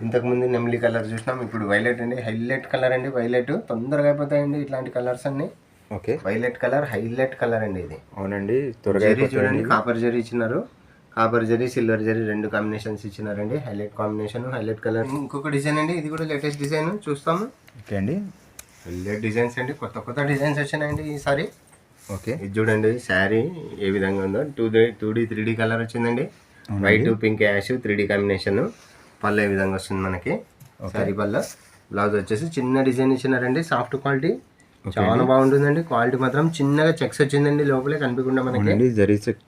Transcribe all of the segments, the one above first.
ఇంతకుముందు నెమిలి కలర్ చూసినాం, ఇప్పుడు వైలెట్ అండి. హైలైట్ కలర్ అండి. వైలెట్ తొందరగా అయిపోతాయండి ఇట్లాంటి కలర్స్ అన్ని. Okay, violet colour highlight colour అండి ఇది. అవునండి, త్వరగా చూడండి కాపర్ జరీ ఇచ్చినారు. Copper zari silver zari 2 combinations ఇచ్చినారండి. Highlight combination, highlight colour. ఇంకొక డిజైన్ అండి, ఇది కూడా లేటెస్ట్ డిజైన్ చూస్తాము. ఓకే అండి, హైలైట్ డిజైన్స్ అండి, కొత్త కొత్త డిజైన్స్ వచ్చినాయండి ఈసారి. ఓకే, ఇది చూడండి శారీ ఏ విధంగా ఉందో. 2D 3D కలర్ వచ్చిందండి. White pink ash 3D combination. Pallu ఏ విధంగా వస్తుంది మనకి శారీ పళ్ళు. బ్లౌజ్ వచ్చేసి చిన్న డిజైన్ ఇచ్చినారండి, సాఫ్ట్ క్వాలిటీ, చాలా బాగుంటుందండి. క్వాలిటీ మాత్రం చిన్నగా చెక్స్ వచ్చిందండి, లోపలే కనిపించకుండా మనకి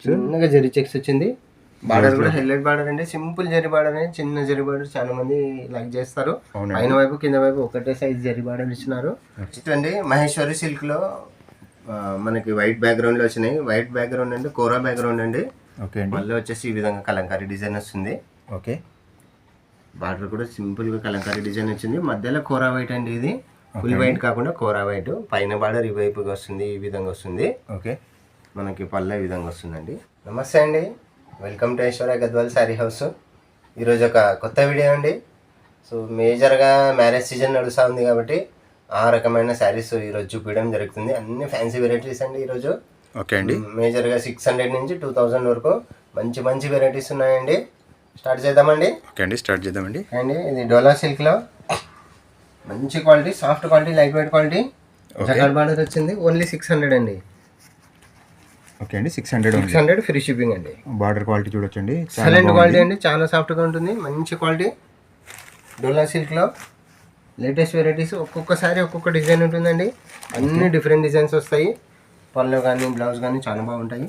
చిన్నగా జరీ చెక్స్ వచ్చింది. బార్డర్ కూడా హైలైట్ బార్డర్ అండి, సింపుల్ జరీ బార్డర్ అండి. చిన్న జరీ బార్డర్ చాలా మంది లైక్ చేస్తారు. పైన వైపు కింద వైపు ఒకటే సైజ్ జరీ బార్డర్ ఇచ్చినారు. నెక్స్ట్ అండి మహేశ్వరి సిల్క్ లో మనకి వైట్ బ్యాక్గ్రౌండ్ లో వచ్చినాయి. వైట్ బ్యాక్గ్రౌండ్ అండి, కోరా బ్యాక్గ్రౌండ్ అండి. ఓకే, మళ్ళీ వచ్చేసి ఈ విధంగా కలంకారీ డిజైన్ వస్తుంది. ఓకే, బార్డర్ కూడా సింపుల్ గా కలంకారీ డిజైన్ వచ్చింది. మధ్యలో కోరా వైట్ అండి, ఇది ఫుల్ వైట్ కాకుండా కోరా వైట్. పైన బార్డర్ ఈ వైపుగా వస్తుంది, ఈ విధంగా వస్తుంది. ఓకే, మనకి పళ్ళ ఈ విధంగా వస్తుందండి. నమస్తే అండి, welcome to Aishwarya Gadwal sari house. ఈరోజు ఒక కొత్త వీడియో అండి. సో మేజర్గా మ్యారేజ్ సీజన్ నడుస్తూ ఉంది కాబట్టి ఆ రకమైన శారీస్ ఈరోజు చూపించడం జరుగుతుంది. అన్ని ఫ్యాన్సీ వెరైటీస్ అండి ఈరోజు. ఓకే అండి, మేజర్గా 600 నుంచి 2000 వరకు మంచి మంచి వెరైటీస్ ఉన్నాయండి. స్టార్ట్ చేద్దామండి. ఓకే అండి, స్టార్ట్ చేద్దామండి. అండి ఇది డోలా సిల్క్లో మంచి quality, soft quality, light weight quality. Jacquard border వచ్చింది. ఓన్లీ 600 అండి. ఓకే అండి, 600 ఫ్రీ షిప్పింగ్ అండి. బార్డర్ క్వాలిటీ చూడొచ్చండి, ఎక్సలెంట్ క్వాలిటీ అండి, చాలా సాఫ్ట్గా ఉంటుంది, మంచి క్వాలిటీ. డోలా సిల్క్లో లేటెస్ట్ వెరైటీస్. ఒక్కొక్కసారి ఒక్కొక్క డిజైన్ ఉంటుందండి. అన్ని డిఫరెంట్ డిజైన్స్ వస్తాయి. పళ్ళు కానీ బ్లౌజ్ కానీ చాలా బాగుంటాయి.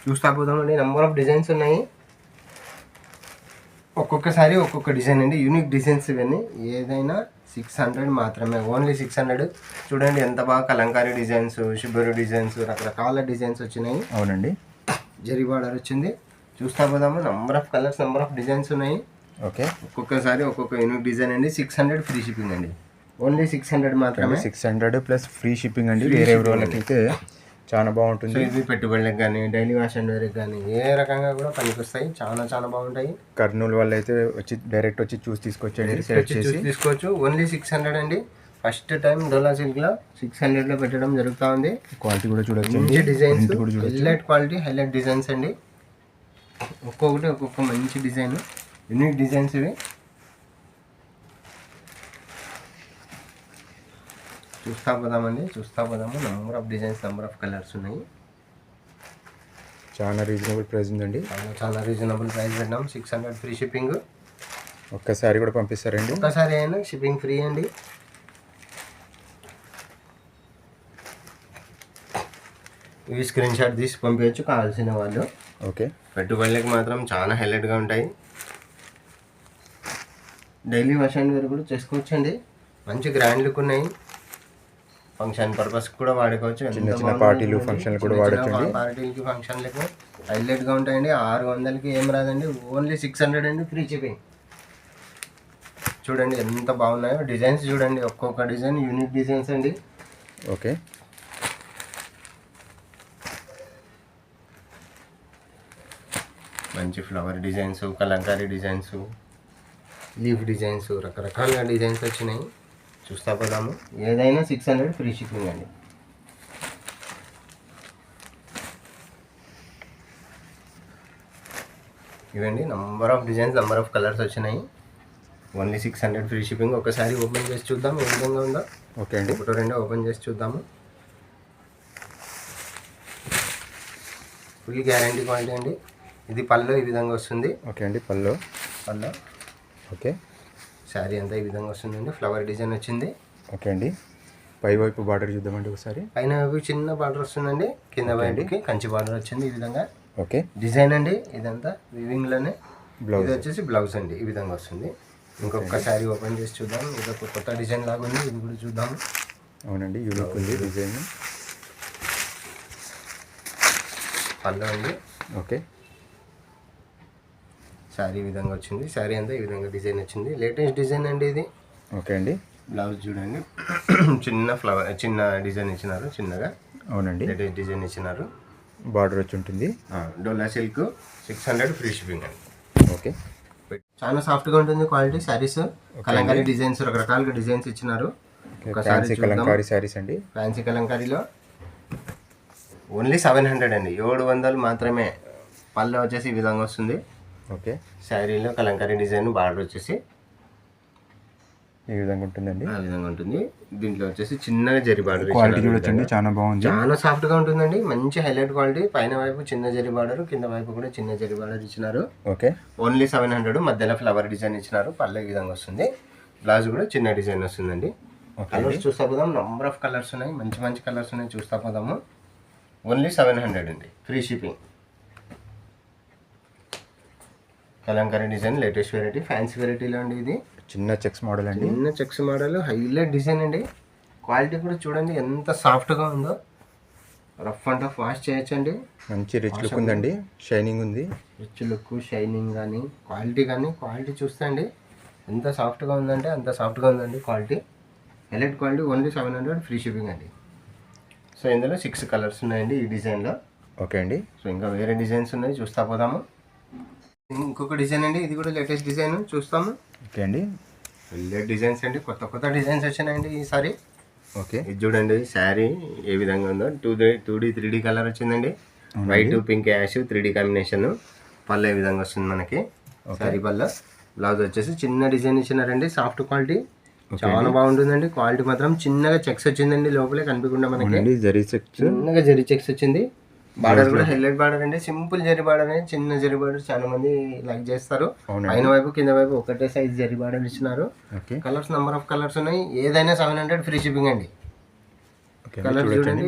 చూస్తా పోదామండి. నెంబర్ ఆఫ్ డిజైన్స్ ఉన్నాయి. ఒక్కొక్కసారి ఒక్కొక్క డిజైన్ అండి, యూనిక్ డిజైన్స్ ఇవన్నీ. ఏదైనా 600 మాత్రమే, ఓన్లీ 600. చూడండి ఎంత బాగా కలంకారీ డిజైన్స్, షిబ్బరు డిజైన్స్, రకరకాల డిజైన్స్ వచ్చినాయి. అవునండి, జరీ బార్డర్ వచ్చింది. చూస్తా పోదాము. Number of colours, number of designs ఉన్నాయి. ఓకే, ఒక్కొక్కసారి ఒక్కొక్క యూనిక్ డిజైన్ అండి. 600 ఫ్రీ షిప్పింగ్ అండి, ఓన్లీ 600 మాత్రమే. 600 ప్లస్ ఫ్రీ షిప్పింగ్ అండి. వేరే వాళ్ళకైతే చాలా బాగుంటుంది. ఇవి పెట్టుబడులకు కానీ, డైలీ వాష్ అండ్ వేర్కి కానీ ఏ రకంగా కూడా పనికొస్తాయి. చాలా చాలా బాగుంటాయి. కర్నూలు వాళ్ళు అయితే వచ్చి డైరెక్ట్ వచ్చి చూసి తీసుకొచ్చండి, సెలెక్ట్ చేసి తీసుకోవచ్చు. ఓన్లీ 600 అండి. ఫస్ట్ టైం డోలా సిల్క్లో 600లో పెట్టడం జరుగుతూ ఉంది. క్వాలిటీ కూడా చూడొచ్చు, మంచి designs, highlight quality, highlight designs అండి. ఒక్కొక్కటి ఒక్కొక్క మంచి డిజైన్, యూనిక్ డిజైన్స్ ఇవి. చూస్తా పోదామండి, చూస్తా పోదాము. Number of designs, number of colours ఉన్నాయి. చాలా రీజనబుల్ ప్రైస్ ఉందండి. చాలా రీజనబుల్ ప్రైస్ పెట్టినాం. 600 ఫ్రీ షిప్పింగ్. ఒక్కసారి కూడా పంపిస్తారండి, ఒక్కసారి అయినా షిప్పింగ్ ఫ్రీ అండి. ఇవి స్క్రీన్ షాట్ తీసి పంపించచ్చు కావాల్సిన వాళ్ళు. ఓకే, పెట్టుబడులకు మాత్రం చాలా హైలైట్గా ఉంటాయి. డైలీ వాష్ అండ్ వేర్ కూడా చేసుకోవచ్చు అండి. మంచి గ్రాండ్ లుక్ ఉన్నాయి. ఫంక్షన్ పర్పస్ కూడా వాడుకోవచ్చు. చిన్న చిన్న పార్టీలు, ఫంక్షన్లు కూడా వాడచ్చు. పార్టీలకి, ఫంక్షన్లకు హైలైట్గా ఉంటాయండి. 600కి ఏం రాదండి, ఓన్లీ 600 అండి, ఫ్రీ షిప్పింగ్. చూడండి ఎంత బాగున్నాయో డిజైన్స్. చూడండి ఒక్కొక్క డిజైన్ యూనిక్ డిజైన్స్ అండి. ఓకే, మంచి flower designs, Kalamkari designs, leaf designs, రకరకాల డిజైన్స్ వచ్చినాయి. చూస్తా పోదాము. ఏదైనా 600 ఫ్రీ షిప్పింగ్ అండి. ఇవండి number of designs, number of colours వచ్చినాయి. Only 600 free shipping. ఒకసారి ఓపెన్ చేసి చూద్దాం ఏ విధంగా ఉందో. ఓకే అండి, ఒకటో రెండో ఓపెన్ చేసి చూద్దాము. ఫుల్ గ్యారంటీ క్వాలిటీ అండి. ఇది పళ్ళు ఈ విధంగా వస్తుంది. ఓకే అండి, పళ్ళు. ఓకే, శారీ అంతా ఈ విధంగా వస్తుందండి. ఫ్లవర్ డిజైన్ వచ్చింది. ఓకే అండి, పై వైపు బార్డర్ చూద్దామండి ఒకసారి. పైన వైపు చిన్న బార్డర్ వస్తుందండి, కింద వైపుకి కంచి బార్డర్ వచ్చింది ఈ విధంగా. ఓకే, డిజైన్ అండి ఇదంతా వివింగ్లోనే. బ్లౌజ్ ఇది వచ్చేసి బ్లౌజ్ అండి, ఈ విధంగా వస్తుంది. ఇంకొకసారి ఓపెన్ చేసి చూద్దాం. ఇది ఒక కొత్త డిజైన్ లాగా ఉంది, ఇది కూడా చూద్దాము. అవునండి, యూనిక్ ఉంది డిజైన్. పళ్ళు అండి. ఓకే, శారీ ఈ విధంగా వచ్చింది. శారీ అంతా ఈ విధంగా డిజైన్ వచ్చింది. లేటెస్ట్ డిజైన్ అండి ఇది. ఓకే అండి, బ్లౌజ్ చూడండి చిన్న ఫ్లవర్, చిన్న డిజైన్ ఇచ్చినారు చిన్నగా. అవునండి, లేటెస్ట్ డిజైన్ ఇచ్చినారు. బార్డర్ వచ్చి ఉంటుంది. డోలా సిల్క్ 600 ఫ్రీ షిప్పింగ్ అండి. ఓకే, చాలా సాఫ్ట్గా ఉంటుంది క్వాలిటీ శారీస్. కలంకారీ డిజైన్స్ రకరకాలుగా డిజైన్స్ ఇచ్చినారు. ఫ్యాన్సీ కలంకారీ శారీస్ అండి. ఫ్యాన్సీ కలంకారీలో ఓన్లీ 700 అండి, 700 మాత్రమే. పళ్ళు వచ్చేసి ఈ విధంగా వస్తుంది. ఓకే, శారీలో కలంకారీ డిజైన్ బార్డర్ వచ్చేసి ఈ విధంగా ఉంటుందండి. ఆ విధంగా ఉంటుంది. దీంట్లో వచ్చేసి చిన్నగా జరి బార్డర్. క్వాలిటీ చూడొచ్చండి, చాలా బాగుంది. చాలా సాఫ్ట్ గా ఉంటుందండి. మంచి హైలైట్ క్వాలిటీ. పైన వైపు చిన్న జరి బార్డర్, కింద వైపు కూడా చిన్న జరి బార్డర్ ఇచ్చినారు. Okay, only 700. మధ్యలో ఫ్లవర్ డిజైన్ ఇచ్చినారు. పళ్ళు ఈ విధంగా వస్తుంది. బ్లౌజ్ కూడా చిన్న డిజైన్ వస్తుందండి. కలర్స్ చూస్తా పోదాం. నంబర్ ఆఫ్ కలర్స్ ఉన్నాయి, మంచి మంచి కలర్స్ ఉన్నాయి, చూస్తా పోదాము. ఓన్లీ 700 అండి, free shipping. Kalamkari design latest variety, fancy వెరైటీలో అండి. ఇది చిన్న చెక్స్ మోడల్ అండి. చిన్న చెక్స్ మోడల్, హైలైట్ డిజైన్ అండి. క్వాలిటీ కూడా చూడండి ఎంత సాఫ్ట్గా ఉందో. రఫ్ అండ్ టఫ్ వాష్ చేయొచ్చండి. మంచి రిచ్ లుక్ ఉందండి, షైనింగ్ ఉంది. రిచ్ లుక్, షైనింగ్ కానీ క్వాలిటీ చూస్తే అండి ఎంత సాఫ్ట్గా ఉందంటే అంత సాఫ్ట్గా ఉందండి quality. Highlight quality. Only 700, free shipping అండి. సో ఇందులో 6 కలర్స్ ఉన్నాయండి ఈ డిజైన్లో. ఓకే అండి. సో ఇంకా వేరే డిజైన్స్ ఉన్నాయి, చూస్తా పోదాము. ఇంకొక డిజైన్ అండి, ఇది కూడా లేటెస్ట్ డిజైన్, చూస్తాము. ఓకే అండి. హైలైట్ డిజైన్స్ అండి, కొత్త కొత్త డిజైన్స్ వచ్చినాయండి ఈసారి. ఓకే, ఇది చూడండి శారీ ఏ విధంగా ఉందో. 2D 3D కలర్ వచ్చిందండి. White pink ash 3D combination. Pallu ఏ విధంగా వస్తుంది మనకి శారీ పళ్ళు. బ్లౌజ్ వచ్చేసి చిన్న డిజైన్ ఇచ్చినారండి, సాఫ్ట్ క్వాలిటీ. చాలా బాగుంటుందండి క్వాలిటీ మాత్రం. చిన్నగా చెక్స్ వచ్చిందండి, లోపలే కనిపించకుండా మనకి చిన్నగా జరీ చెక్స్ వచ్చింది. బార్డర్ కూడా హైలైట్ బార్డర్ అండి, సింపుల్ జరీ బార్డర్ అండి. చిన్న జరీ బార్డర్ చాలా మంది లైక్ చేస్తారు. పైన వైపు కింద వైపు ఒకటే సైజ్ జరీ బార్డర్ ఇచ్చినారు. కలర్స్ నంబర్ ఆఫ్ కలర్స్ ఉన్నాయి. ఏదైనా 700, ఫ్రీ షిప్పింగ్ అండి. కలర్స్ చూడండి,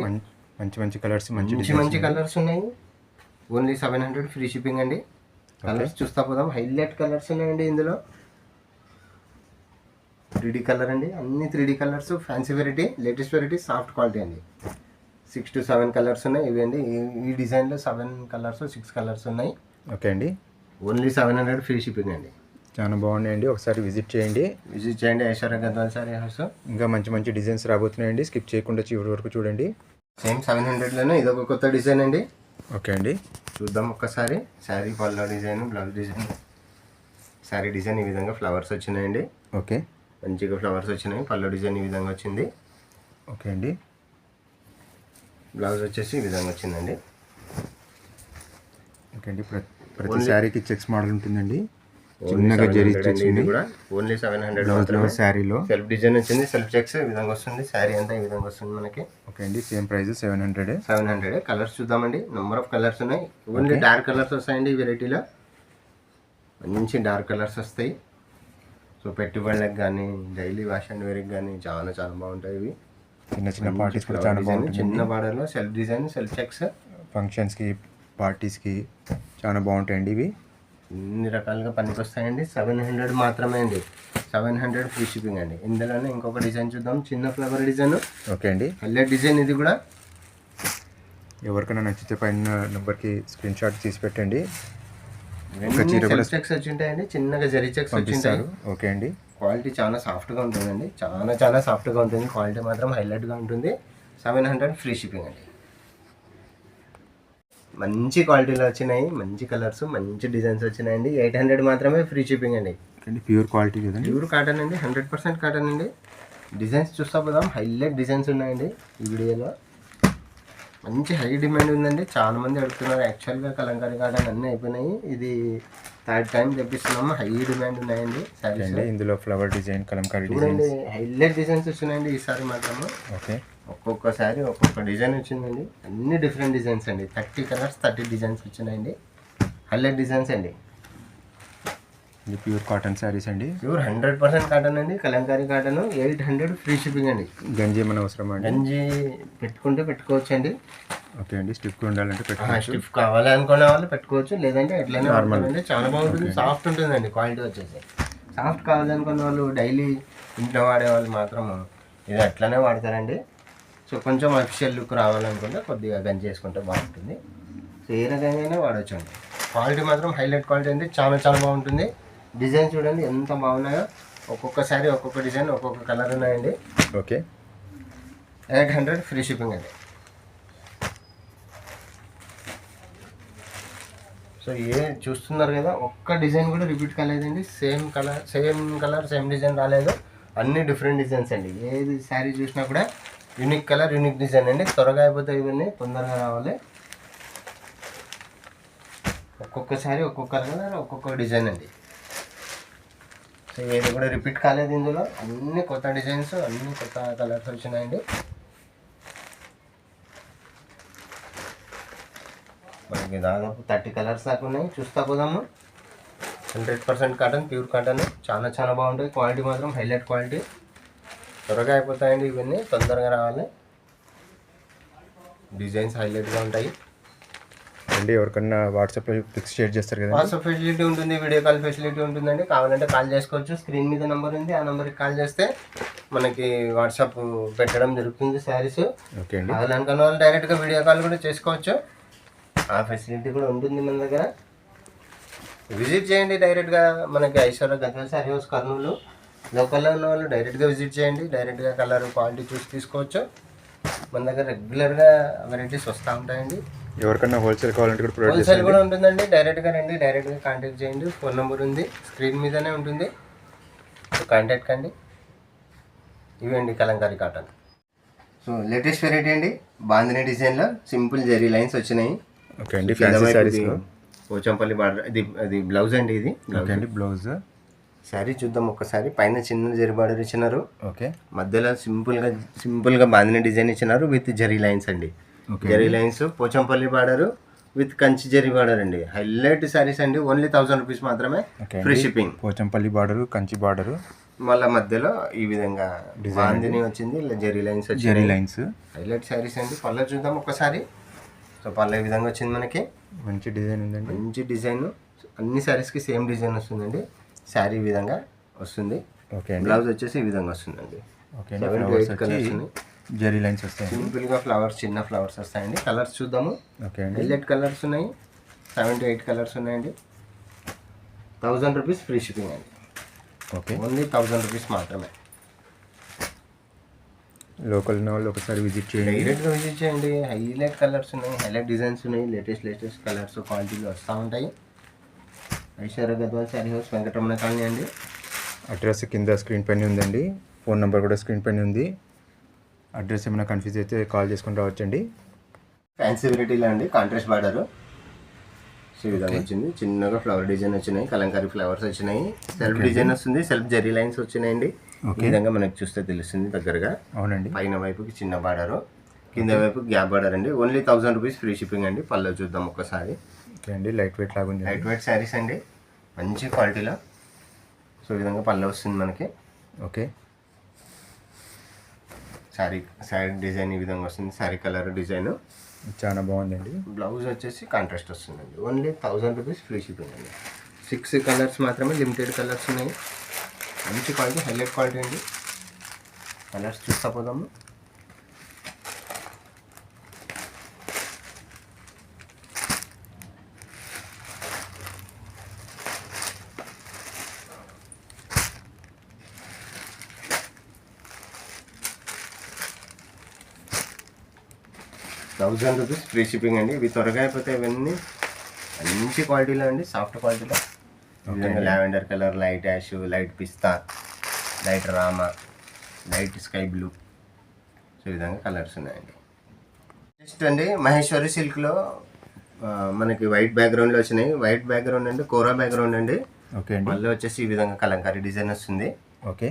మంచి మంచి కలర్స్, మంచి కలర్స్ ఉన్నాయి. ఓన్లీ 700, ఫ్రీ షిప్పింగ్ అండి. కలర్స్ చూస్తా పోదాం. హైలైట్ కలర్స్ ఉన్నాయండి ఇందులో. 3D కలర్ అండి, అన్ని 3D colours. Fancy variety, latest variety, soft quality అండి. 6 to 7 కలర్స్ ఉన్నాయి. ఇవి అండి ఈ డిజైన్లో 7 కలర్స్, 6 కలర్స్ ఉన్నాయి. ఓకే అండి. ఓన్లీ 700, ఫ్రీ షిప్పింగ్ అండి. చాలా బాగున్నాయండి, ఒకసారి విజిట్ చేయండి. Aishwarya Gadwal sorry house. ఇంకా మంచి మంచి డిజైన్స్ రాబోతున్నాయండి, స్కిప్ చేయకుండా చివరి వరకు చూడండి. సేమ్ 700లోనే ఇదొక కొత్త డిజైన్ అండి. ఓకే అండి, చూద్దాం ఒక్కసారి. Sari pallu design, blouse design. Sari design ఈ విధంగా ఫ్లవర్స్ వచ్చినాయండి. ఓకే, మంచిగా ఫ్లవర్స్ వచ్చినాయి. పల్లో డిజైన్ ఈ విధంగా వచ్చింది. ఓకే అండి. బ్లౌజ్ వచ్చేసి ఈ విధంగా వచ్చిందండి. ఓకే అండి. ప్రతి శారీకి చెక్స్ మోడల్ ఉంటుందండి. చిన్నగా జరీ చెక్స్ కూడా ఓన్లీ 700 శారీలో. సెల్ఫ్ డిజైన్ వచ్చింది, సెల్ఫ్ చెక్స్ ఈ విధంగా వస్తుంది. శారీ అంతా ఈ విధంగా వస్తుంది మనకి. ఓకే అండి, సేమ్ ప్రైస్ 700. కలర్స్ చూద్దామండి. నెంబర్ ఆఫ్ కలర్స్ ఉన్నాయి. ఓన్లీ డార్క్ కలర్స్ వస్తాయండి ఈ వెరైటీలో. మంచి డార్క్ కలర్స్ వస్తాయి. సో పెట్టుబడులకు కానీ డైలీ వాష్ అండ్ వేర్కి కానీ చాలా చాలా బాగుంటాయి ఇవి. చిన్న చిన్న పార్టీస్ కూడా చాలా బాగుంటుంది. చిన్న బార్డర్లో సెల్ఫ్ డిజైన్, సెల్ఫ్ చెక్స్. ఫంక్షన్స్కి, పార్టీస్కి చాలా బాగుంటాయండి ఇవి. ఇన్ని రకాలుగా పనికి వస్తాయండి. 700 మాత్రమే అండి. 700, ఫ్రీ షిప్పింగ్ అండి. ఇందులోనే ఇంకొక డిజైన్ చూద్దాం, చిన్న ఫ్లవర్ డిజైన్. ఓకే అండి. హైలైట్ డిజైన్ ఇది కూడా. ఎవరికైనా నచ్చితే పైన నెంబర్కి స్క్రీన్ షాట్ తీసి పెట్టండి. సెల్ఫ్ చెక్స్ వచ్చింటాయండి, చిన్నగా జరీ చెక్స్ వచ్చింటారు. ఓకే అండి. క్వాలిటీ చాలా సాఫ్ట్గా ఉంటుందండి, చాలా సాఫ్ట్గా ఉంటుంది. క్వాలిటీ మాత్రం హైలైట్గా ఉంటుంది. 700, ఫ్రీ షిప్పింగ్ అండి. మంచి క్వాలిటీలో వచ్చినాయి, మంచి కలర్స్, మంచి డిజైన్స్ వచ్చినాయండి. 800 మాత్రమే, ఫ్రీ షిప్పింగ్ అండి. ప్యూర్ క్వాలిటీ కదండి, ప్యూర్ కాటన్ అండి, 100% కాటన్ అండి. డిజైన్స్ చూస్తా పోదాం. హైలైట్ డిజైన్స్ ఉన్నాయండి ఈ వీడియోలో. మంచి హై డిమాండ్ ఉందండి, చాలా మంది అడుగుతున్నారు. యాక్చువల్గా కలంకారీ కాటన్ అన్నీ అయిపోయినాయి. ఇది 3rd టైం తెప్పిస్తున్నాము. హై డిమాండ్ ఉన్నాయండి శారీస్. ఇందులో ఫ్లవర్ డిజైన్, కలంకారీ చూడండి, హైలైట్ డిజైన్స్ వచ్చినాయండి ఈసారి మాత్రము. ఓకే, ఒక్కొక్క శారీ ఒక్కొక్క డిజైన్ వచ్చిందండి. అన్ని డిఫరెంట్ డిజైన్స్ అండి. 30 కలర్స్, 30 డిజైన్స్ వచ్చినాయండి. హైలైట్ డిజైన్స్ అండి. ఇది ప్యూర్ కాటన్ శారీస్ అండి. ప్యూర్ 100% కాటన్ అండి. కలంకారీ కాటన్. 800, ఫ్రీ షిప్పింగ్ అండి. గంజి ఏమైనా అవసరం అండి? గంజి పెట్టుకుంటే పెట్టుకోవచ్చు అండి. ఓకే అండి. స్టిఫ్ ఉండాలంటే పెట్టుకోవచ్చు. స్టిఫ్ కావాలనుకునే వాళ్ళు పెట్టుకోవచ్చు, లేదంటే ఎట్లయినా నార్మల్ అండి. చాలా బాగుంటుంది, సాఫ్ట్ ఉంటుందండి క్వాలిటీ వచ్చేసి. సాఫ్ట్ కావాలనుకున్న వాళ్ళు, డైలీ ఇంట్లో వాడేవాళ్ళు మాత్రం ఇది అట్లనే వాడతారండి. సో కొంచెం అఫిషియల్ లుక్ రావాలనుకుంటే కొద్దిగా గంజి చేసుకుంటే బాగుంటుంది. సో ఏ రకంగా వాడచ్చు అండి. క్వాలిటీ మాత్రం హైలైట్ క్వాలిటీ అండి, చాలా బాగుంటుంది. డిజైన్ చూడండి ఎంత బాగున్నాయో. ఒక్కొక్క శారీ ఒక్కొక్క డిజైన్, ఒక్కొక్క కలర్ ఉన్నాయండి. ఓకే, 800, ఫ్రీ షిప్పింగ్ అండి. సో చూస్తున్నారు కదా, ఒక్క డిజైన్ కూడా రిపీట్ కాలేదండి. సేమ్ కలర్ సేమ్ డిజైన్ రాలేదు, అన్ని డిఫరెంట్ డిజైన్స్ అండి. ఏది శారీ చూసినా కూడా యూనిక్ కలర్ యూనిక్ డిజైన్ అండి. త్వరగా అయిపోతాయి ఇవన్నీ, తొందరగా రావాలి. ఒక్కొక్క శారీ ఒక్కొక్క కలర్ ఒక్కొక్క డిజైన్ అండి. సో ఏది కూడా రిపీట్ కాలేదు ఇందులో, అన్ని కొత్త డిజైన్స్ అన్ని కొత్త కలర్స్ వచ్చినాయండి. మనకి దాదాపు 30 కలర్స్ దాకా ఉన్నాయి, చూస్తా పోదాము. 100% కాటన్, ప్యూర్ కాటన్, చాలా చాలా బాగుంటుంది. క్వాలిటీ మాత్రం హైలైట్ క్వాలిటీ. త్వరగా అయిపోతాయండి ఇవన్నీ, తొందరగా రావాలి. డిజైన్స్ హైలైట్గా ఉంటాయి అండి. ఎవరికన్నా వాట్సాప్లో పిక్స్ షేర్ చేస్తారు కదా, వాట్సాప్ ఫెసిలిటీ ఉంటుంది, వీడియో కాల్ ఫెసిలిటీ ఉంటుందండి. కావాలంటే కాల్ చేసుకోవచ్చు. స్క్రీన్ మీద నెంబర్ ఉంది, ఆ నెంబర్కి కాల్ చేస్తే మనకి వాట్సాప్ పెట్టడం జరుగుతుంది శారీస్. ఓకే అండి. కావాలనుకున్న వాళ్ళు డైరెక్ట్గా వీడియో కాల్ కూడా చేసుకోవచ్చు, ఆ ఫెసిలిటీ కూడా ఉంటుంది మన దగ్గర. విజిట్ చేయండి డైరెక్ట్గా. మనకి ఐశ్వర్య గద్వాల్ శారీ హౌస్ కర్నూలు లోకల్లో ఉన్న వాళ్ళు డైరెక్ట్గా విజిట్ చేయండి. డైరెక్ట్గా కలర్ క్వాలిటీ చూసి తీసుకోవచ్చు. మన దగ్గర రెగ్యులర్గా వెరైటీస్ వస్తూ ఉంటాయండి. ఎవరికన్నా హోల్సేల్ కావాలంటే కూడా ప్రొవైడ్ హోల్సేల్ కూడా ఉంటుందండి. డైరెక్ట్గా రండి, డైరెక్ట్గా కాంటాక్ట్ చేయండి. ఫోన్ నెంబర్ ఉంది, స్క్రీన్ మీదనే ఉంటుంది, కాంటాక్ట్ కండి. ఇవండి Kalamkari cotton. So latest variety అండి, బాందిని డిజైన్లో సింపుల్ జెరీ లైన్స్ వచ్చినాయి. ఓకే అండి. ఫ్యాన్సీ శారీస్లో పోచంపల్లి బార్డర్, అది బ్లౌజ్ అండి. ఇది ఓకే అండి. బ్లౌజ్ శారీ చూద్దాం ఒక్కసారి. పైన చిన్న జరీ బార్డర్ ఇచ్చినారు, ఓకే. మధ్యలో సింపుల్గా బాందిని డిజైన్ ఇచ్చినారు విత్ జరీ లైన్స్ అండి. Zari lines, Pochampally border with Kanchi zari border అండి. హైలైట్ శారీస్ అండి. ఓన్లీ 1000 రూపీస్ మాత్రమే, free shipping. Pochampally border, Kanchi border, మళ్ళీ మధ్యలో ఈ విధంగా బాందిని వచ్చింది, జరీ లైన్స్ వచ్చింది. జరీ లైన్స్ హైలైట్ శారీస్ అండి. పళ్ళు చూద్దాం ఒక్కసారి. సో పళ్ళు ఈ విధంగా వచ్చింది మనకి, మంచి డిజైన్ ఉందండి. మంచి డిజైన్. అన్ని శారీస్కి సేమ్ డిజైన్ వస్తుందండి. శారీ ఈ విధంగా వస్తుంది. ఓకే అండి. బ్లౌజ్ వచ్చేసి ఈ విధంగా వస్తుందండి. ఓకే అండి. ఫ్లవర్స్ వచ్చి జరీ లైన్స్ వస్తాయి. సింపుల్గా ఫ్లవర్స్, చిన్న ఫ్లవర్స్ వస్తాయండి. కలర్స్ చూద్దాము. ఓకే అండి. హైలైట్ కలర్స్ ఉన్నాయి, 7 to 8 కలర్స్ ఉన్నాయండి. 1000 రూపీస్ ఫ్రీ షిప్పింగ్ అండి. ఓకే, ఓన్లీ 1000 రూపీస్ మాత్రమే. లోకల్ ఉన్న వాళ్ళు ఒకసారి విజిట్ చేయండి, డైరెక్ట్గా విజిట్ చేయండి. హైలైట్ కలర్స్ ఉన్నాయి, హైలైట్ డిజైన్స్ ఉన్నాయి, లేటెస్ట్ కలర్స్ క్వాలిటీలో వస్తూ ఉంటాయి. ఐశ్వర్య గద్వాల్ శారీ హౌస్, వెంకటరమణ కాలనీ అండి. అడ్రస్ కింద స్క్రీన్ పైన ఉందండి, ఫోన్ నెంబర్ కూడా స్క్రీన్ పైన ఉంది. అడ్రస్ ఏమైనా కన్ఫ్యూజ్ అయితే కాల్ చేసుకొని రావచ్చండి. ఫ్యాన్సీ వెరైటీలో అండి, కాంట్రాస్ట్ బార్డర్ ఈ విధంగా వచ్చింది. చిన్నగా ఫ్లవర్ డిజైన్ వచ్చినాయి, కలంకారీ ఫ్లవర్స్ వచ్చినాయి, సెల్ఫ్ డిజైన్ వస్తుంది, సెల్ఫ్ జరీ లైన్స్ వచ్చినాయండి. ఈ విధంగా మనకు చూస్తే తెలుస్తుంది దగ్గరగా. అవునండి. పైన వైపుకి చిన్న బార్డర్, కింద వైపు గ్యాప్ బార్డర్ అండి. ఓన్లీ 1000 రూపీస్ ఫ్రీ షిప్పింగ్ అండి. పళ్ళు చూద్దాం ఒక్కసారి. ఓకే అండి. లైట్ వెయిట్ లాగా ఉంది, లైట్ వెయిట్ శారీస్ అండి, మంచి క్వాలిటీలో. సో ఈ విధంగా పళ్ళు వస్తుంది మనకి. ఓకే. శారీ డిజైన్ ఈ విధంగా వస్తుంది, శారీ కలర్ డిజైన్ చాలా బాగుందండి. బ్లౌజ్ వచ్చేసి కాంట్రాస్ట్ వస్తుందండి. ఓన్లీ 1000 రూపీస్ ఫ్రీ షిప్పింగ్ అండి. 6 కలర్స్ మాత్రమే, లిమిటెడ్ కలర్స్ ఉన్నాయి. మంచి క్వాలిటీ, హైలైట్ క్వాలిటీ అండి. కలర్స్ చూస్తా పోదాము. ₹1000 ఫ్రీ షిప్పింగ్ అండి. ఇవి త్వరగా అయిపోతే ఇవన్నీ మంచి క్వాలిటీలో అండి, సాఫ్ట్ క్వాలిటీలో. Lavender colour, light ash, light pista, light rama, light sky blue, so ఈ విధంగా కలర్స్ ఉన్నాయండి. నెక్స్ట్ అండి, మహేశ్వరి సిల్క్లో మనకి వైట్ బ్యాక్గ్రౌండ్లో వచ్చినాయి. వైట్ బ్యాక్గ్రౌండ్ అండి, కోరా బ్యాక్గ్రౌండ్ అండి. ఓకే అండి. మళ్ళీ వచ్చేసి ఈ విధంగా కలంకారీ డిజైన్ వస్తుంది. ఓకే.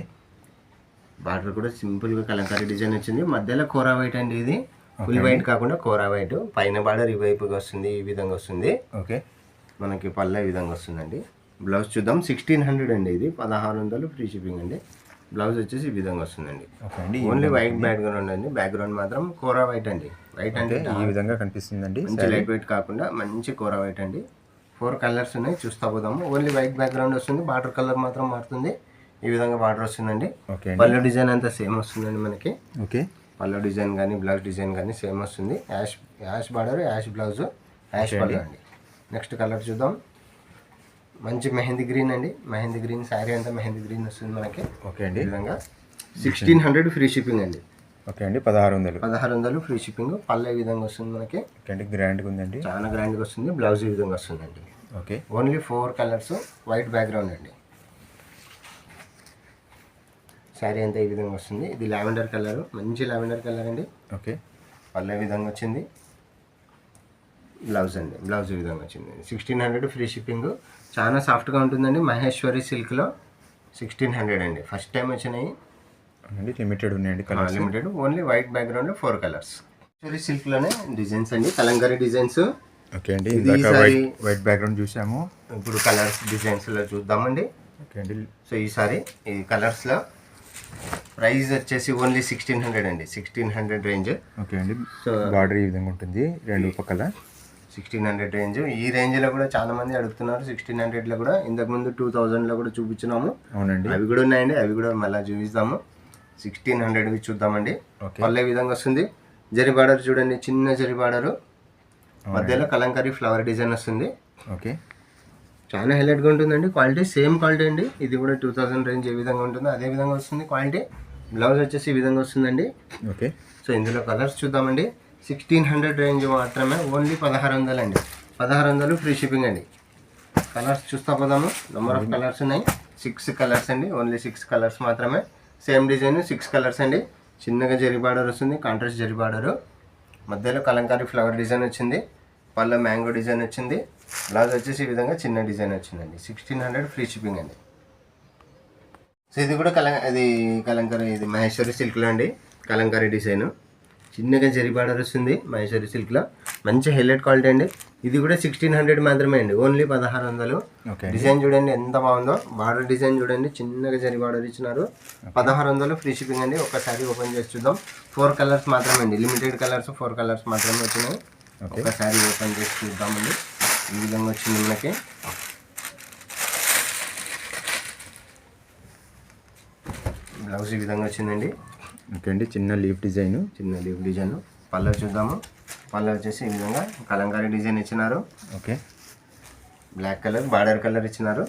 బార్డర్ కూడా సింపుల్గా కలంకారీ డిజైన్ వచ్చింది. మధ్యలో కోరా వైట్ అండి, ఇది ఫుల్ వైట్ కాకుండా కోరా వైట్. పైన బార్డర్ ఈ వైపుగా వస్తుంది, ఈ విధంగా వస్తుంది. ఓకే. మనకి పళ్ళ ఈ విధంగా వస్తుందండి. బ్లౌజ్ చూద్దాం. 1600 అండి, ఇది 1100 ఫ్రీ షిప్పింగ్ అండి. బ్లౌజ్ వచ్చేసి ఈ విధంగా వస్తుందండి. ఓకే అండి. ఓన్లీ వైట్ బ్యాక్గ్రౌండ్ అండి. బ్యాక్గ్రౌండ్ మాత్రం కోరా వైట్ అండి. వైట్ అంటే ఈ విధంగా కనిపిస్తుందండి. మంచి లైట్ వెయిట్ కాకుండా మంచి కోరా వైట్ అండి. 4 కలర్స్ ఉన్నాయి, చూస్తా పోదాము. ఓన్లీ వైట్ బ్యాక్గ్రౌండ్ వస్తుంది, బార్డర్ కలర్ మాత్రం మారుతుంది. ఈ విధంగా బార్డర్ వస్తుందండి. ఓకే. పళ్ళు డిజైన్ అంతా సేమ్ వస్తుందండి మనకి. ఓకే. పళ్ళు డిజైన్ కానీ బ్లౌజ్ డిజైన్ కానీ సేమ్ వస్తుంది. Ash border, ash blouse, ash pallu అండి. నెక్స్ట్ కలర్ చూద్దాం. మంచి మెహందీ గ్రీన్ అండి. మెహందీ గ్రీన్ శారీ అంతా మెహందీ గ్రీన్ వస్తుంది మనకి. ఓకే అండి. ఈ విధంగా 1600 ఫ్రీ షిప్పింగ్ అండి. ఓకే అండి. 1600 ఫ్రీ షిప్పింగ్. పళ్ళు ఈ విధంగా వస్తుంది మనకి. ఓకే అండి. గ్రాండ్గా ఉందండి, చాలా గ్రాండ్గా వస్తుంది. బ్లౌజ్ ఈ విధంగా వస్తుందండి. Okay only 4 colours, white background అండి. శారీ అంతా ఈ విధంగా వస్తుంది. ఇది లావెండర్ కలర్, మంచి లావెండర్ కలర్ అండి. ఓకే పళ్ళు ఈ విధంగా వచ్చింది. బ్లౌజ్ అండి, బ్లౌజ్ ఈ విధంగా వచ్చింది. 1600 ఫ్రీ షిప్పింగ్. చాలా సాఫ్ట్గా ఉంటుందండి. మహేశ్వరి సిల్క్లో 1600 అండి. ఫస్ట్ టైం వచ్చినాయి అండి, లిమిటెడ్ ఉన్నాయండి colours. Limited, only white background 4 colours. Maheshwari సిల్క్లోనే డిజైన్స్ అండి, కలంకారీ డిజైన్స్. ఓకే అండి, ఇది ఇందాక ఈసారి వైట్ బ్యాక్గ్రౌండ్ చూసాము. ఇప్పుడు కలర్స్ డిజైన్స్లో చూద్దామండి. ఓకే అండి, సో ఈసారి ఈ కలర్స్లో ప్రైస్ వచ్చేసి ఓన్లీ 1600 అండి. 1600 రేంజ్. ఓకే అండి, సో బార్డర్ ఈ విధంగా ఉంటుంది రెండు పక్కల. 1600 రేంజ్. ఈ రేంజ్లో కూడా చాలా మంది అడుగుతున్నారు. 1600లో కూడా ఇంతకుముందు 2000లో కూడా చూపించినాము. అవునండి, అవి కూడా ఉన్నాయండి, అవి కూడా మళ్ళీ చూపిస్తాము. 1600 చూద్దామండి. ఓకే పళ్ళే విధంగా వస్తుంది. జరి బార్డర్ చూడండి, చిన్న జరి బార్డరు, మధ్యలో కలంకారీ ఫ్లవర్ డిజైన్ వస్తుంది. ఓకే, చాలా హైలైట్గా ఉంటుందండి. క్వాలిటీ సేమ్ క్వాలిటీ అండి. ఇది కూడా 2000 రేంజ్ ఏ విధంగా ఉంటుందో అదే విధంగా వస్తుంది క్వాలిటీ. బ్లౌజ్ వచ్చేసి ఈ విధంగా వస్తుందండి. ఓకే, సో ఇందులో కలర్స్ చూద్దామండి. 1600 రేంజ్ మాత్రమే, ఓన్లీ 1600 అండి. 1600 ఫ్రీ షిప్పింగ్ అండి. కలర్స్ చూస్తా పోదాము. నెంబర్ ఆఫ్ కలర్స్ ఉన్నాయి. 6 కలర్స్ అండి, ఓన్లీ 6 కలర్స్ మాత్రమే. సేమ్ డిజైన్ 6 కలర్స్ అండి. చిన్నగా జరి బార్డర్ వస్తుంది, కాంట్రాస్ట్ జరి బార్డరు, మధ్యలో కలంకారీ ఫ్లవర్ డిజైన్ వచ్చింది, పళ్ళ మ్యాంగో డిజైన్ వచ్చింది. బ్లౌజ్ వచ్చేసి ఈ విధంగా చిన్న డిజైన్ వచ్చిందండి. 1600 ఫ్రీ షిప్పింగ్ అండి. సో ఇది కూడా కలంకారీ, ఇది మహేశ్వరి సిల్క్లో అండి. కలంకారీ డిజైన్, చిన్నగా జరి బార్డర్ వస్తుంది మహేశ్వరి సిల్క్లో. మంచి హైలైట్ క్వాలిటీ అండి. ఇది కూడా 1600 మాత్రమే అండి, ఓన్లీ 1600. ఓకే, డిజైన్ చూడండి ఎంత బాగుందో. బార్డర్ డిజైన్ చూడండి, చిన్నగా జరి బార్డర్ ఇచ్చినారు. 1600 ఫ్రీ షిప్పింగ్ అండి. ఒకసారి ఓపెన్ చేసి చూద్దాం. 4 కలర్స్ మాత్రమే అండి, లిమిటెడ్ కలర్స్, 4 కలర్స్ మాత్రమే వచ్చినాయి. ఒకసారి ఓపెన్ చేసి చూద్దామండి. ఈ విధంగా వచ్చింది మనకి. బ్లౌజ్ ఈ విధంగా వచ్చిందండి. ఓకే అండి, చిన్న లీఫ్ డిజైన్. చిన్న లీఫ్ డిజైన్. పళ్ళు చూద్దాము. పళ్ళు వచ్చేసి ఈ విధంగా కలంకారీ డిజైన్ ఇచ్చినారు. Okay, black colour border colour ఇచ్చినారు.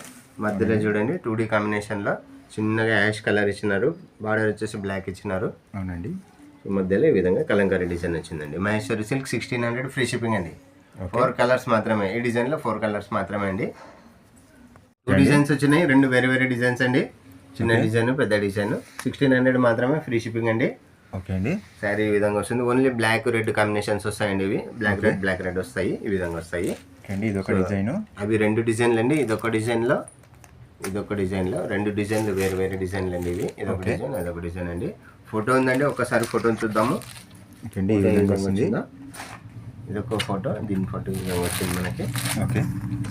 మధ్యలో చూడండి 2D కాంబినేషన్లో చిన్నగా యాష్ కలర్ ఇచ్చినారు. బార్డర్ వచ్చేసి బ్లాక్ ఇచ్చినారు. అవునండి, మధ్యలో ఈ విధంగా కలంకారీ డిజైన్ వచ్చిందండి. మహేశ్వరి సిల్క్ 1600 ఫ్రీ షిప్పింగ్ అండి. 4 కలర్స్ మాత్రమే. ఈ డిజైన్లో 4 కలర్స్ మాత్రమే అండి. 2 డిజైన్స్ వచ్చినాయి, 2 వేరే వేరే డిజైన్స్ అండి. చిన్న డిజైన్, పెద్ద డిజైన్. 1600 మాత్రమే ఫ్రీ షిప్పింగ్ అండి. ఓకే అండి, శారీ ఈ విధంగా వస్తుంది. ఓన్లీ బ్లాక్ రెడ్ కాంబినేషన్స్ వస్తాయండి. ఇవి బ్లాక్ రెడ్ వస్తాయి, ఈ విధంగా వస్తాయి. ఓకే అండి, ఇది ఒక డిజైన్. అవి 2 డిజైన్లు అండి. ఇదొక డిజైన్లో, ఇదొక డిజైన్లో. 2 డిజైన్లు వేరు వేరే డిజైన్లు అండి ఇవి. ఇదొక డిజైన్, అదొక డిజైన్ అండి. ఫోటో ఉందండి, ఒకసారి ఫోటోని చూద్దాము. ఓకే అండి, ఈ విధంగా వస్తుంది. ఇదొక ఫోటో, దీని ఫోటో ఈ విధంగా వచ్చింది మనకి. ఓకే,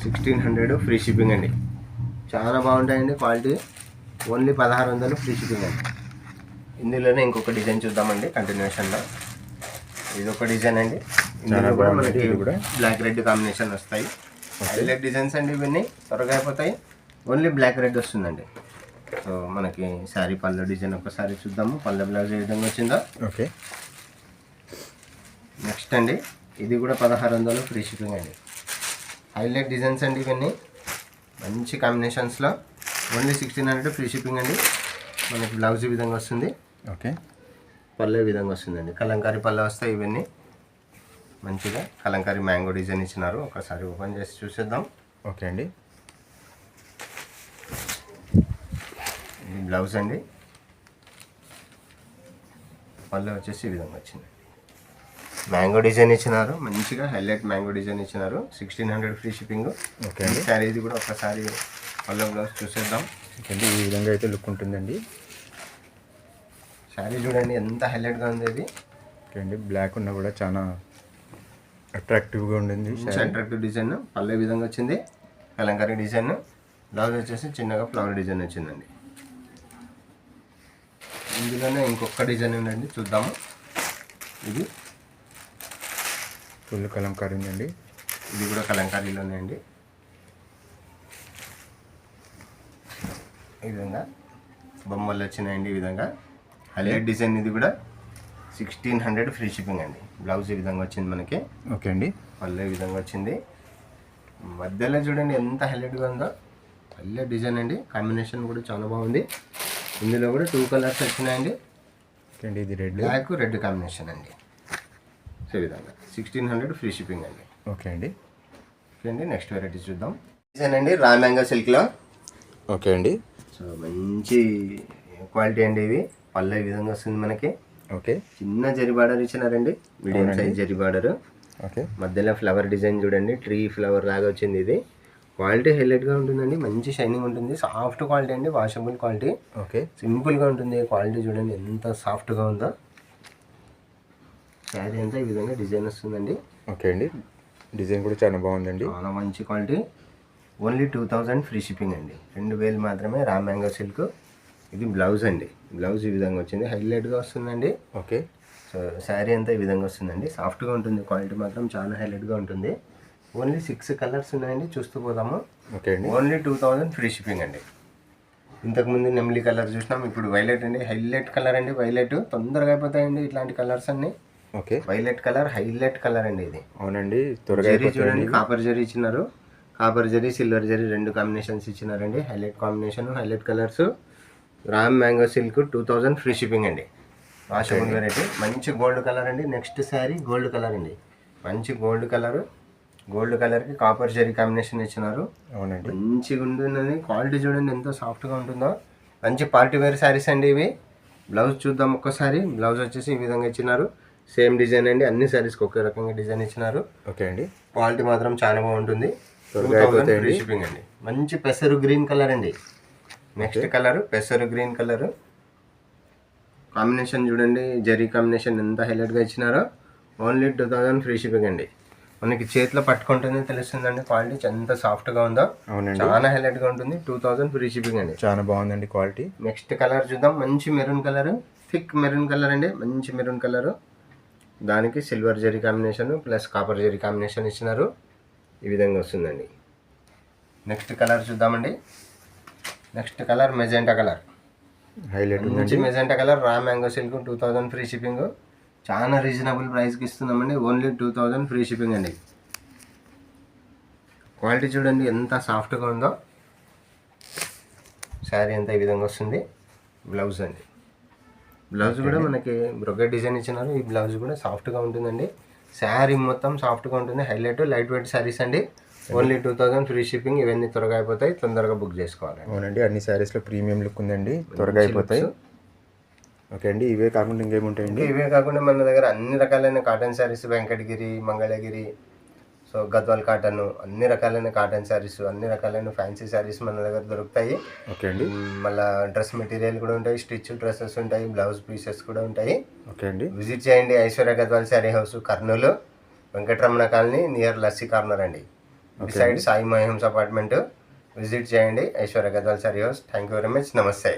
1600 ఫ్రీ షిప్పింగ్ అండి. చాలా బాగుంటాయండి క్వాలిటీ. ఓన్లీ 1600 ఫ్రీ షిప్పింగ్ అండి. ఇందులోనే ఇంకొక డిజైన్ చూద్దామండి కంటిన్యూషన్లో. ఇదొక డిజైన్ అండి. ఇందులో కూడా మనకి బ్లాక్ రెడ్ కాంబినేషన్ వస్తాయి. హైలైట్ డిజైన్స్ అండి ఇవన్నీ, త్వరగా అయిపోతాయి. ఓన్లీ బ్లాక్ రెడ్ వస్తుందండి. సో మనకి శారీ పళ్ళు డిజైన్ ఒకసారి చూద్దాము. పళ్ళు బ్లౌజ్ ఏ విధంగా వచ్చిందో. ఓకే, నెక్స్ట్ అండి, ఇది కూడా 1600 ఫ్రీ షిప్పింగ్ అండి. హైలైట్ డిజైన్స్ అండి ఇవన్నీ, మంచి కాంబినేషన్స్లో. ఓన్లీ 1600 ఫ్రీ షిప్పింగ్ అండి. మనకి బ్లౌజ్ ఈ విధంగా వస్తుంది. ఓకే, పళ్ళు ఈ విధంగా వస్తుందండి. కలంకారీ పళ్ళు వస్తాయి ఇవన్నీ. మంచిగా కలంకారీ మ్యాంగో డిజైన్ ఇచ్చినారు. ఒకసారి ఓపెన్ చేసి చూసేద్దాం. ఓకే అండి, ఇది బ్లౌజ్ అండి. పళ్ళు వచ్చేసి ఈ విధంగా వచ్చింది. మ్యాంగో డిజైన్ ఇచ్చినారు, మంచిగా హైలైట్ మ్యాంగో డిజైన్ ఇచ్చినారు. 1600 ఫ్రీ షిప్పింగ్. ఓకే అండి, శారీ ఇది కూడా ఒకసారి పళ్ళు బ్లౌజ్ చూసేద్దాం. ఓకే అండి, ఈ విధంగా అయితే లుక్ ఉంటుందండి. శారీ చూడండి ఎంత హైలైట్గా ఉంది ఇది. ఓకే అండి, బ్లాక్ ఉన్నా కూడా చాలా అట్రాక్టివ్గా ఉండింది. Attractive design. పళ్ళు ఈ విధంగా వచ్చింది, కలంకారీ డిజైన్. బ్లౌజ్ వచ్చేసి చిన్నగా ఫ్లవర్ డిజైన్ వచ్చిందండి. ఇందులోనే ఇంకొక డిజైన్ ఉందండి, చూద్దాము. ఇది ఫుల్ కలంకారీ ఉందండి. ఇది కూడా కలంకారీలోనే అండి. ఈ విధంగా బొమ్మలు వచ్చినాయండి. ఈ విధంగా హైలైట్ డిజైన్. ఇది కూడా 1600 ఫ్రీ షిప్పింగ్ అండి. బ్లౌజ్ ఈ విధంగా వచ్చింది మనకి. ఓకే అండి, పళ్ళు ఈ విధంగా వచ్చింది. మధ్యలో చూడండి ఎంత హైలైట్గా ఉందో. హైలైట్ డిజైన్ అండి. కాంబినేషన్ కూడా చాలా బాగుంది. ఇందులో కూడా 2 కలర్స్ వచ్చినాయండి. ఓకే అండి, ఇది రెడ్, బ్లాక్ రెడ్ కాంబినేషన్ అండి. సో ఈ విధంగా 1600 ఫ్రీ షిప్పింగ్ అండి. ఓకే అండి, ఓకే అండి, నెక్స్ట్ వెరైటీ చూద్దాం. డిజైన్ అండి రా మ్యాంగో సిల్క్లో. ఓకే అండి. సో మంచి క్వాలిటీ అండి ఇవి. పళ్ళు ఈ విధంగా వస్తుంది మనకి. ఓకే. చిన్న జరీ బార్డర్ ఇచ్చినారండి, medium size zari border. Okay. మధ్యలో ఫ్లవర్ డిజైన్ చూడండి, ట్రీ ఫ్లవర్ లాగా వచ్చింది. ఇది క్వాలిటీ హైలైట్గా ఉంటుందండి, మంచి షైనింగ్ ఉంటుంది, సాఫ్ట్ క్వాలిటీ అండి, వాషబుల్ క్వాలిటీ. ఓకే. సింపుల్గా ఉంటుంది క్వాలిటీ, చూడండి ఎంత సాఫ్ట్గా ఉందో. శారీ అంతా ఈ విధంగా డిజైన్ వస్తుందండి. ఓకే అండి, డిజైన్ కూడా చాలా బాగుందండి, చాలా మంచి క్వాలిటీ. ఓన్లీ 2000 ఫ్రీ షిప్పింగ్ అండి, 2000 మాత్రమే. రా మ్యాంగో సిల్క్. ఇది బ్లౌజ్ అండి, బ్లౌజ్ ఈ విధంగా వచ్చింది, హైలైట్గా వస్తుందండి. ఓకే. సో శారీ అంతా ఈ విధంగా వస్తుందండి, సాఫ్ట్గా ఉంటుంది, క్వాలిటీ మాత్రం చాలా హైలైట్గా ఉంటుంది. ఓన్లీ 6 కలర్స్ ఉన్నాయండి, చూస్తూ పోదాము. ఓకే అండి. ఓన్లీ 2000 ఫ్రీ షిప్పింగ్ అండి. ఇంతకుముందు నెమ్లీ కలర్ చూసినాం, ఇప్పుడు వైలెట్ అండి, హైలైట్ కలర్ అండి. వైలెట్ తొందరగా అయిపోతాయండి ఇట్లాంటి కలర్స్ అన్ని. Okay. Violet colour, highlight colour అండి ఇది. అవునండి, త్వరగా జరీ చూడండి, కాపర్ జరీ ఇచ్చినారు, copper zari silver zari 2 combinations ఇచ్చినారండి. Highlight combination, highlight colours. Raw mango silk 2000 free shipping అండి. వాషబుల్ వెరైటీ, మంచి గోల్డ్ కలర్ అండి. నెక్స్ట్ శారీ గోల్డ్ కలర్ అండి, మంచి గోల్డ్ కలర్. గోల్డ్ కలర్కి కాపర్ జరీ కాంబినేషన్ ఇచ్చినారు. అవునండి, మంచిగా ఉంటుందండి, క్వాలిటీ చూడండి ఎంత సాఫ్ట్గా ఉంటుందో. మంచి పార్టీ వేర్ శారీస్ అండి ఇవి. బ్లౌజ్ చూద్దాం ఒక్కసారి. బ్లౌజ్ వచ్చేసి ఈ విధంగా ఇచ్చినారు, సేమ్ డిజైన్ అండి, అన్ని శారీస్కి ఒకే రకంగా డిజైన్ ఇచ్చినారు. ఓకే అండి. క్వాలిటీ మాత్రం చాలా బాగుంటుంది. 2000 ఫ్రీ షిప్పింగ్ అండి. మంచి పెసరు గ్రీన్ కలర్ అండి. నెక్స్ట్ కలర్ పెసరు గ్రీన్ కలర్ కాంబినేషన్ చూడండి, జరీ కాంబినేషన్ ఎంత హైలైట్గా ఇచ్చినారో. ఓన్లీ 2000 ఫ్రీ షిప్పింగ్ అండి. మనకి చేతిలో పట్టుకుంటేనే తెలుస్తుందండి క్వాలిటీ ఎంత సాఫ్ట్గా ఉందో. అవునండి, చాలా హైలైట్గా ఉంటుంది. 2000 ఫ్రీ షిప్పింగ్ అండి. చాలా బాగుందండి క్వాలిటీ. నెక్స్ట్ కలర్ చూద్దాం, మంచి maroon colour, thick maroon colour అండి, మంచి మెరూన్ కలర్. దానికి silver zari combination plus copper zari combination ఇచ్చినారు, ఈ విధంగా వస్తుందండి. నెక్స్ట్ కలర్ చూద్దామండి. Next colour magenta colour, highlight మంచి magenta colour. Raw mango silk 2000 free shipping. చాలా రీజనబుల్ ప్రైస్కి ఇస్తున్నామండి, ఓన్లీ 2000 ఫ్రీ షిప్పింగ్ అండి. క్వాలిటీ చూడండి ఎంత సాఫ్ట్గా ఉందో. శారీ అంతా ఈ విధంగా వస్తుంది. బ్లౌజ్ అండి, బ్లౌజ్ కూడా మనకి బ్రొకెట్ డిజైన్ ఇచ్చినారు. ఈ బ్లౌజ్ కూడా సాఫ్ట్గా ఉంటుందండి, శారీ మొత్తం సాఫ్ట్గా ఉంటుంది. హైలైట్ లైట్ వెయిట్ శారీస్ అండి. Only 2000 free shipping. ఇవన్నీ త్వరగా అయిపోతాయి, తొందరగా బుక్ చేసుకోవాలి. అవునండి, అన్ని శారీస్లో ప్రీమియం లుక్ ఉందండి, త్వరగా అయిపోతాయి. ఓకే అండి, ఇవే కాకుండా ఇంకేముంటాయండి? ఇవే కాకుండా మన దగ్గర అన్ని రకాలైన cotton saris, Venkatagiri, Mangalagiri, so Gadwal cotton, అన్ని రకాలైన కాటన్ శారీస్, అన్ని రకాలైన ఫ్యాన్సీ శారీస్ మన దగ్గర దొరుకుతాయి. ఓకే అండి. మళ్ళీ డ్రెస్ మెటీరియల్ కూడా ఉంటాయి, స్టిచ్ డ్రెస్సెస్ ఉంటాయి, బ్లౌజ్ పీసెస్ కూడా ఉంటాయి. ఓకే అండి, విజిట్ చేయండి. Aishwarya Gadwal sari house, Kurnool, Venkataramana colony, near lassi corner అండి, బిసైడ్ సాయి మహిమ్స్ అపార్ట్మెంట్. విజిట్ చేయండి Aishwarya Gadwal sari house. Thank you very much. నమస్తే.